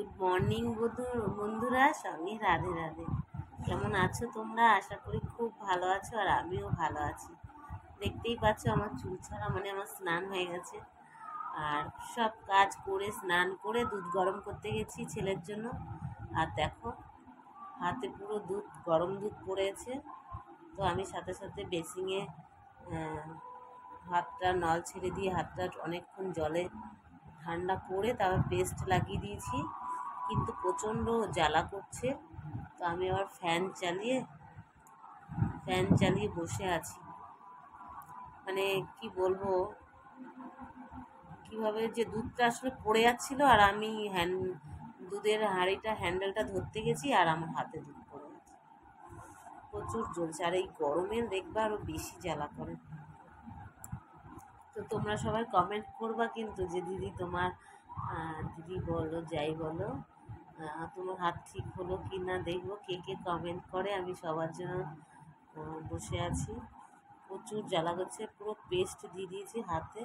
Good morning বন্ধুরা, সঙ্গে রাধে রাধে। কেমন আছো তোমরা? আশা করি খুব ভালো আছো, আর আমিও ভালো আছি। দেখতেই পাচ্ছ আমার চুল ছাড়া, মানে আমার স্নান হয়ে গেছে। আর সব কাজ করে স্নান করে দুধ গরম করতে গেছি ছেলের জন্য। আর দেখো হাতে পুরো দুধ, গরম দুধ পড়েছে। তো আমি সাথে সাথে বেসিংয়ে হাতটা নল ছেড়ে দিয়ে হাতটা অনেকক্ষণ জলে ঠান্ডা করে তারপর পেস্ট লাগিয়ে দিয়েছি, কিন্তু প্রচণ্ড জ্বালা করছে। তো আমি আবার ফ্যান চালিয়ে বসে আছি। মানে কি বলবো, কিভাবে যে দুধটা আসলে পড়ে যাচ্ছিলো, আর আমি দুধের হাঁড়িটা হ্যান্ডেলটা ধরতে গেছি আর আমার হাতে দুধ পড়ে গেছে। প্রচুর জ্বলছে, আর এই গরমে দেখবা আরও বেশি জ্বালা করে। তো তোমরা সবাই কমেন্ট করবা কিন্তু, যে দিদি তোমার দিদি বলো যাই বলো, তোমার হাত ঠিক হলো কি না দেখবো। কে কে কমেন্ট করে, আমি সবার জন্য বসে আছি। প্রচুর জ্বালা করছে, পুরো পেস্ট দিয়ে দিয়েছি হাতে,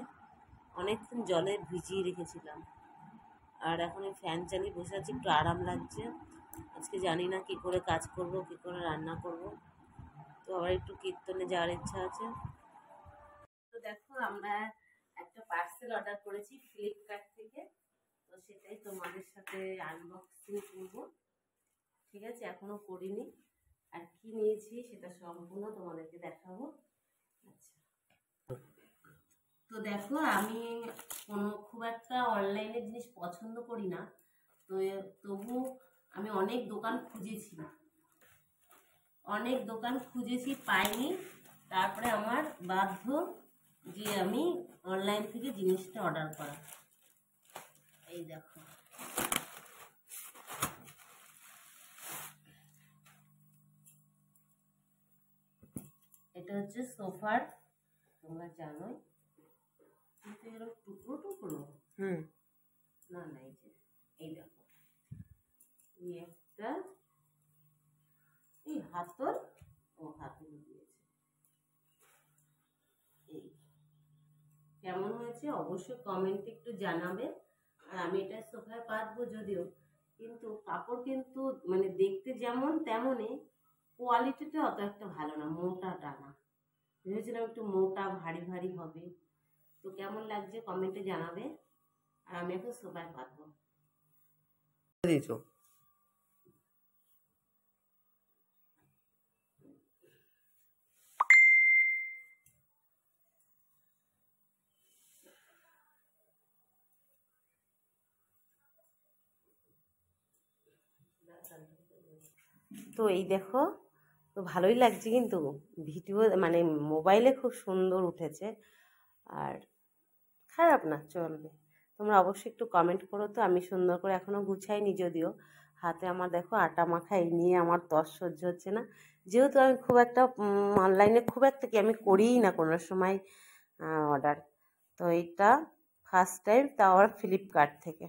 অনেকক্ষণ জলে ভিজিয়ে রেখেছিলাম। আর এখন এই ফ্যান চালিয়ে বসে আছি, একটু আরাম লাগছে। আজকে জানি না কী করে কাজ করব, কী করে রান্না করব। তো আবার একটু কীর্তনে যাওয়ার ইচ্ছা আছে। তো দেখো, আমরা একটা পার্সেল অর্ডার করেছি ফ্লিপকার্ট থেকে। তো সেটাই তোমাদের সাথে আনবক্সিং করবো। ঠিক আছে, এখনো করিনি। আর কি নিয়েছি সেটা সম্পূর্ণ তোমাদেরকে দেখাবো। আচ্ছা, তো দেখো, আমি খুব একটা অনলাইনে জিনিস পছন্দ করি না। তো তবু আমি অনেক দোকান খুঁজেছি, পাইনি। তারপরে আমার বাধ্য যে আমি অনলাইন থেকে জিনিসটা অর্ডার করা। এই দেখো, এটা হচ্ছে সোফার, তোমরা জানোই, কিন্তু এরকম টুকরো টুকরো না, এই দেখো, একটা এই হাতল দিয়েছে। এই কেমন হয়েছে অবশ্যই কমেন্টে একটু জানাবে। আর আমি এটা সোফায় পাতবো যদিও, কিন্তু কাপড় কিন্তু মানে দেখতে যেমন তেমনই, কোয়ালিটিটা অত একটা ভালো না, মোটা টানা। ভেবেছিলাম একটু মোটা ভারী ভারী হবে। তো কেমন লাগছে কমেন্টে জানাবে। আর আমি এখন সোফায় পাতবো। তো এই দেখো, তো ভালোই লাগছে, কিন্তু ভিডিও মানে মোবাইলে খুব সুন্দর উঠেছে। আর খারাপ না, চলবে। তোমরা অবশ্যই একটু কমেন্ট করো। তো আমি সুন্দর করে এখনও গুছাইনি, যদিও হাতে আমার দেখো আটা মাখা, এই নিয়ে আমার তর সহ্য হচ্ছে না। যেহেতু আমি খুব একটা অনলাইনে খুব একটা কি আমি করিই না কোনো সময় অর্ডার। তো এইটা ফার্স্ট টাইম, তাও আবার ফ্লিপকার্ট থেকে।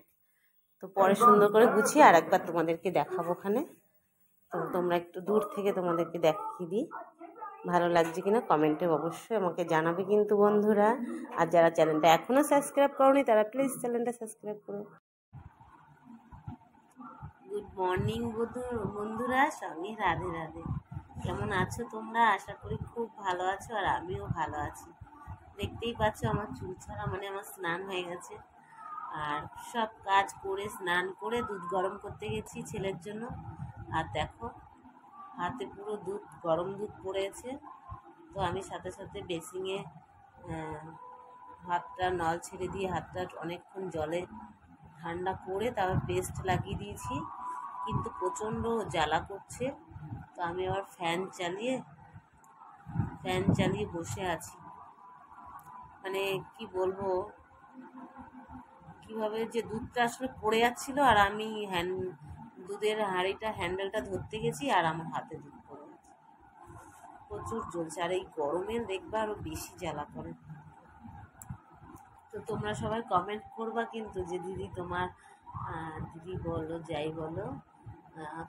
তো পরে সুন্দর করে গুছিয়ে আর একবার তোমাদেরকে দেখাবো ওখানে। তো তোমরা একটু দূর থেকে তোমাদেরকে দেখিয়ে দিই, ভালো লাগছে কিনা কমেন্টে অবশ্যই আমাকে জানাবে কিন্তু বন্ধুরা। আর যারা চ্যানেলটা এখনও সাবস্ক্রাইব করোনি তারা প্লিজ চ্যানেলটা সাবস্ক্রাইব করো। গুড মর্নিং বন্ধুরা, সঙ্গে রাধে রাধে। কেমন আছো তোমরা? আশা করি খুব ভালো আছো, আর আমিও ভালো আছি। দেখতেই পাচ্ছ আমার চুল ছাড়া, মানে আমার স্নান হয়ে গেছে। আর সব কাজ করে স্নান করে দুধ গরম করতে গেছি ছেলের জন্য। আর দেখো হাতে পুরো দুধ, গরম দুধ পড়েছে। তো আমি সাথে সাথে বেসিংয়ে হাতটা নল ছেড়ে দিয়ে হাতটা অনেকক্ষণ জলে ঠান্ডা করে তারপর পেস্ট লাগিয়ে দিয়েছি, কিন্তু প্রচণ্ড জ্বালা করছে। তো আমি আবার ফ্যান চালিয়ে বসে আছি। মানে কি বলবো, কিভাবে যে দুধটা আসলে পড়ে যাচ্ছিলো, আর আমি দুধের হাঁড়িটা হ্যান্ডেলটা ধরতে গেছি আর আমার হাতে দুধ পড়ে গেছে। প্রচুর জ্বলছে, আর এই গরমে দেখবা আরও বেশি জ্বালা করে। তো তোমরা সবাই কমেন্ট করবা কিন্তু, যে দিদি তোমার দিদি বলো যাই বলো,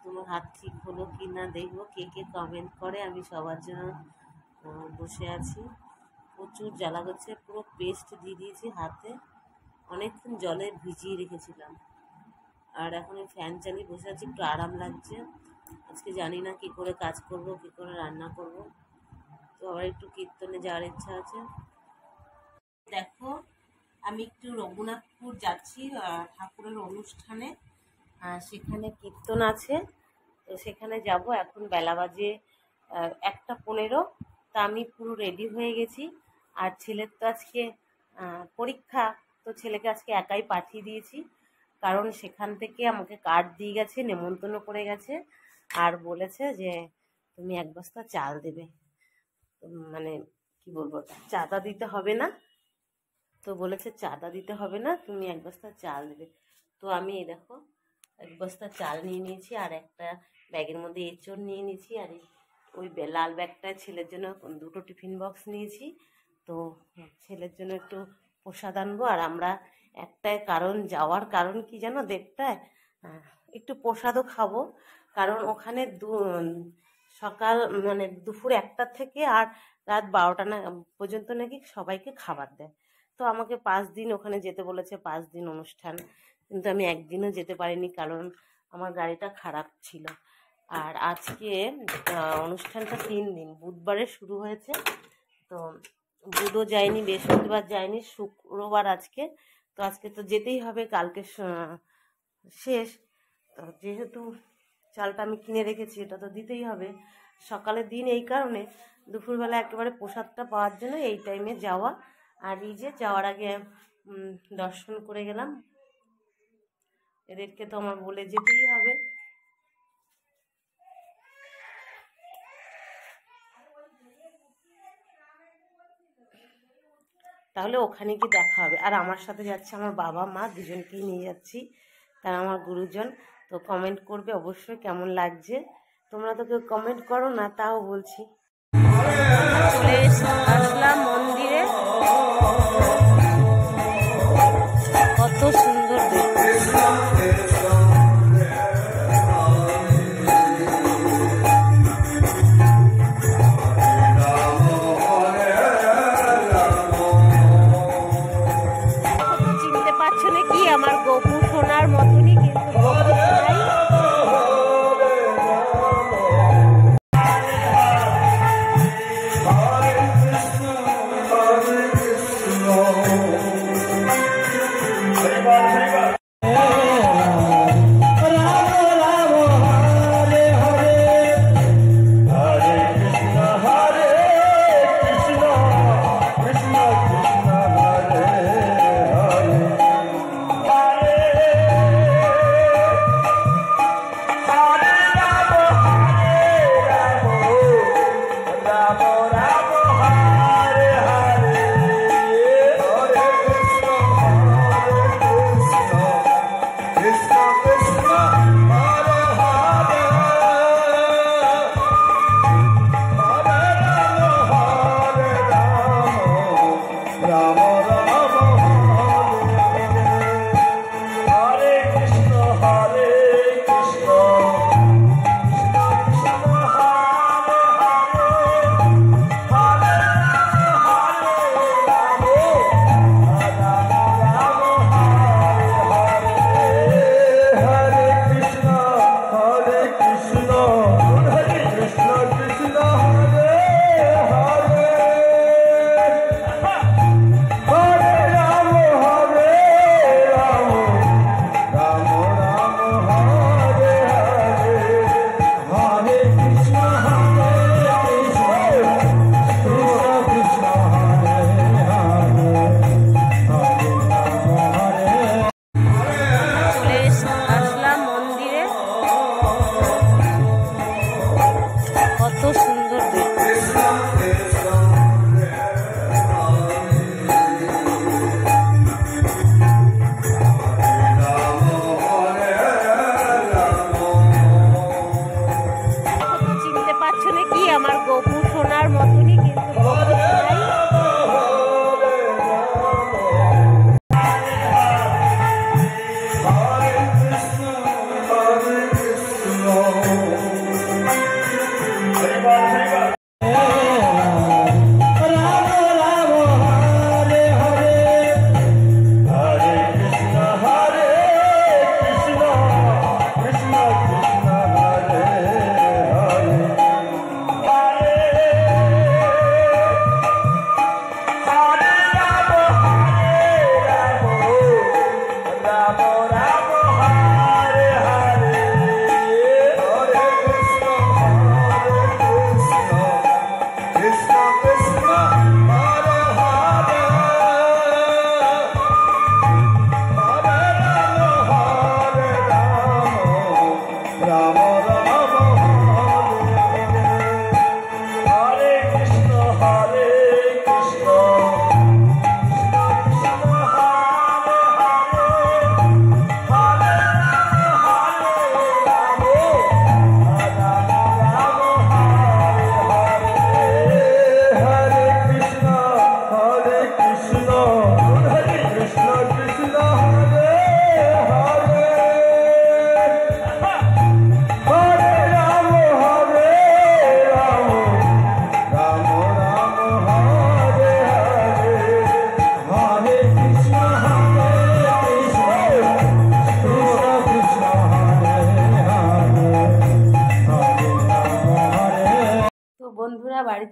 তোমার হাত ঠিক হলো কি না দেখবো। কে কে কমেন্ট করে, আমি সবার জন্য বসে আছি। প্রচুর জ্বালা করছে, পুরো পেস্ট দিয়ে দিয়েছি হাতে, অনেকক্ষণ জলে ভিজিয়ে রেখেছিলাম। আর এখন এই ফ্যান চালিয়ে বসে আছি, একটু আরাম লাগছে। আজকে জানি না কী করে কাজ করব, কী করে রান্না করব। তো আবার একটু কীর্তনে যাওয়ার ইচ্ছা আছে। দেখো আমি একটু রঘুনাথপুর যাচ্ছি ঠাকুরের অনুষ্ঠানে, সেখানে কীর্তন আছে, তো সেখানে যাব। এখন বেলা বাজে 1:15। তা আমি পুরো রেডি হয়ে গেছি। আর ছেলের তো আজকে পরীক্ষা, তো ছেলেকে আজকে একাই পাঠিয়ে দিয়েছি, কারণ সেখান থেকে আমাকে কার্ড দিয়ে গেছে, নেমন্তন্ন করে গেছে, আর বলেছে যে তুমি 1 বস্তা চাল দেবে। মানে কি বলবো, চাঁদা দিতে হবে না, তো বলেছে চাঁদা দিতে হবে না, তুমি 1 বস্তা চাল দেবে। তো আমি এই দেখো 1 বস্তা চাল নিয়ে নিয়েছি, আর একটা ব্যাগের মধ্যে এঁচড় নিয়ে নিয়েছি, আর ওই লাল ব্যাগটায় ছেলের জন্য 2টো টিফিন বক্স নিয়েছি। তো ছেলের জন্য একটু প্রসাদ আনবো। আর আমরা একটাই কারণ, যাওয়ার কারণ কি জানো, 1:30টায় একটু প্রসাদও খাবো, কারণ ওখানে সকাল মানে দুপুর 1টা থেকে আর রাত 12টা পর্যন্ত নাকি সবাইকে খাবার দেয়। তো আমাকে 5 দিন ওখানে যেতে বলেছে, 5 দিন অনুষ্ঠান, কিন্তু আমি একদিনও যেতে পারিনি, কারণ আমার গাড়িটা খারাপ ছিল। আর আজকে অনুষ্ঠানটা 3 দিন, বুধবারে শুরু হয়েছে, তো বুধও যায়নি, বৃহস্পতিবার যায়নি, শুক্রবার আজকে। তো আজকে তো যেতেই হবে, কালকে শেষ। তো যেহেতু চালটা আমি কিনে রেখেছি, এটা তো দিতেই হবে। সকালের দিন এই কারণে, দুপুরবেলা একেবারে প্রসাদটা পাওয়ার জন্য এই টাইমে যাওয়া। আর এই যে যাওয়ার আগে দর্শন করে গেলাম, এদেরকে তো আমার বলে যেতেই হবে। তাহলে ওখানে গিয়ে দেখা হবে। আর আমার সাথে যাচ্ছে আমার বাবা মা, দুজনকেই নিয়ে যাচ্ছি, তারা আমার গুরুজন। তো কমেন্ট করবে অবশ্যই কেমন লাগছে, তোমরা তো কেউ কমেন্ট করো না, তাও বলছি। চলে আসলাম মন্দিরে, কত সুন্দর চিনতে পারছো নাকি, আমার গোপু সোনার মতনই, কিন্তু গোপু সোনাই।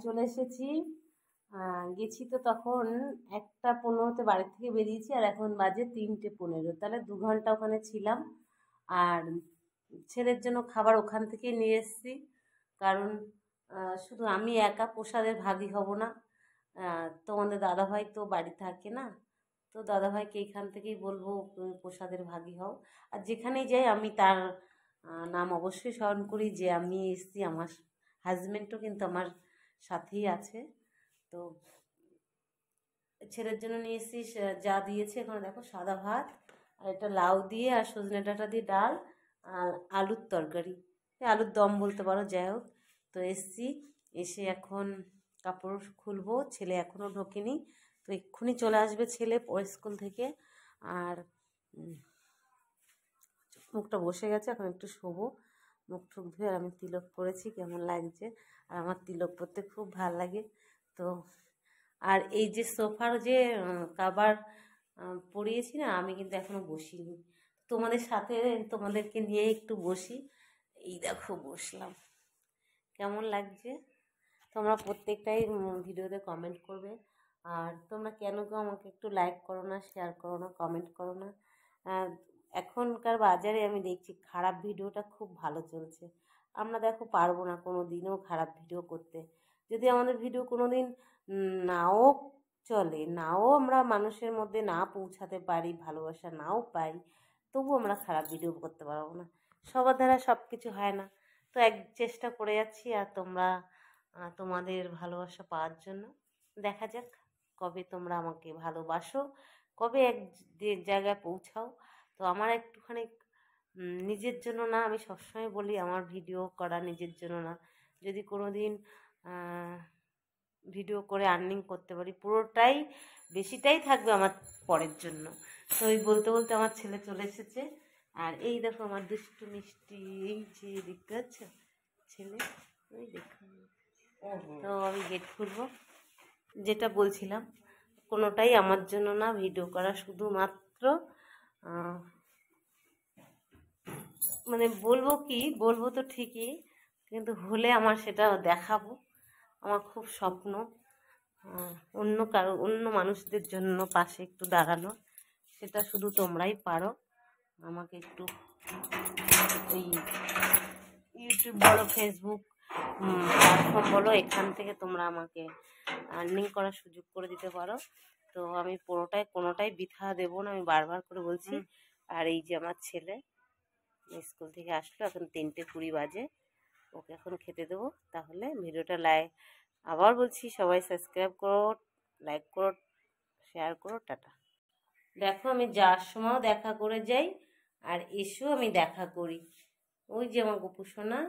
চলে এসেছি। গেছি তো তখন 1:15-তে বাড়ি থেকে বেরিয়েছি, আর এখন বাজে 3:15, তাহলে 2 ঘন্টা ওখানে ছিলাম। আর ছেলের জন্য খাবার ওখান থেকেই নিয়ে এসেছি, কারণ শুধু আমি একা প্রসাদের ভাগী হব না। তোমাদের দাদাভাই তো বাড়ি থাকে না, তো দাদাভাইকে এখান থেকেই বলবো তুমি প্রসাদের ভাগী হও। আর যেখানেই যাই আমি তার নাম অবশ্যই স্মরণ করি যে আমি এসেছি, আমার হাজব্যান্ডও কিন্তু আমার সাথেই আছে। তো ছেলের জন্য নিয়ে এসেছি যা দিয়েছে। এখানে দেখো সাদা ভাত, আর এটা লাউ দিয়ে আর সজনে ডাঁটা দিয়ে ডাল, আর আলুর তরকারি, আলুর দম বলতে পারো, যাই হোক। তো এসছি, এসে এখন কাপড় খুলবো, ছেলে এখনও ঢোকেনি, তো এক্ষুনি চলে আসবে ছেলে স্কুল থেকে। আর মুখটা বসে গেছে, এখন একটু শোবো, মুখ টুক ধুয়ে। আর আমি তিলক পরেছি, কেমন লাগছে? আর আমার তিলক পরতে খুব ভাল লাগে। তো আর এই যে সোফার যে কাভার পরিয়েছি না, আমি কিন্তু এখনো বসিনি, তোমাদের সাথে তোমাদেরকে নিয়ে একটু বসি। এই দেখো বসলাম, কেমন লাগছে? তোমরা প্রত্যেকটাই ভিডিওতে কমেন্ট করবে। আর তোমরা কেন কেউ আমাকে একটু লাইক করো না, শেয়ার করো না, কমেন্ট করো না? এখনকার বাজারে আমি দেখছি খারাপ ভিডিওটা খুব ভালো চলছে। আমরা দেখো পারবো না কোনো দিনও খারাপ ভিডিও করতে। যদি আমাদের ভিডিও কোনো দিন নাও চলে, নাও আমরা মানুষের মধ্যে না পৌঁছাতে পারি, ভালোবাসা নাও পাই, তবু আমরা খারাপ ভিডিও করতে পারবো না। সবার দ্বারা সব কিছু হয় না, তো চেষ্টা করে যাচ্ছি। আর তোমরা তোমাদের ভালোবাসা পাওয়ার জন্য দেখা যাক কবে তোমরা আমাকে ভালোবাসো, কবে এক জায়গায় পৌঁছাও। তো আমার একটুখানি নিজের জন্য না, আমি সবসময় বলি আমার ভিডিও করা নিজের জন্য না। যদি কোনো দিন ভিডিও করে আর্নিং করতে পারি, পুরোটাই বেশিটাই থাকবে আমার পরের জন্য। তো ওই বলতে বলতে আমার ছেলে চলে এসেছে। আর এই দেখো আমার দুষ্টু মিষ্টি, এই যে দেখতে পাচ্ছ ছেলে, ওই দেখো। তো আমি গেট খুলবো, যেটা বলছিলাম কোনোটাই আমার জন্য না ভিডিও করা, শুধুমাত্র মানে বলবো তো ঠিকই, কিন্তু হলে আমার সেটা দেখাবো। আমার খুব স্বপ্ন অন্য মানুষদের জন্য পাশে একটু দাঁড়ানো, সেটা শুধু তোমরাই পারো। আমাকে একটু ওই ইউটিউব বলো, ফেসবুক প্ল্যাটফর্ম বলো, এখান থেকে তোমরা আমাকে আর্নিং করার সুযোগ করে দিতে পারো। তো আমি কোনোটাই বৃথা দেবো না, আমি বারবার করে বলছি। আর এই যে আমার ছেলে স্কুল থেকে আসলো, এখন 3:20 বাজে, ওকে এখন খেতে দেবো। তাহলে ভিডিওটা আবার বলছি, সবাই সাবস্ক্রাইব করো, লাইক করো, শেয়ার করো, টাটা। দেখো আমি যাওয়ার সময়ও দেখা করে যাই, আর এসেও আমি দেখা করি। ওই যে আমার গপু সোনা,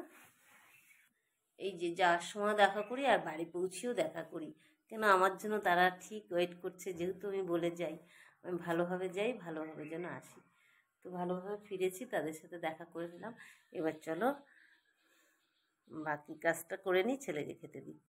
এই যে যাওয়ার সময় দেখা করি আর বাড়ি পৌঁছেও দেখা করি, কেন আমার জন্য তারা ঠিক ওয়েট করছে। যেহেতু আমি বলে যাই আমি ভালোভাবে যাই, ভালোভাবে যেন আসি। তো ভালোভাবে ফিরেছি, তাদের সাথে দেখা করে নিলাম। এবার চলো বাকি কাজটা করে নিই, ছেলেকে খেতে দিই।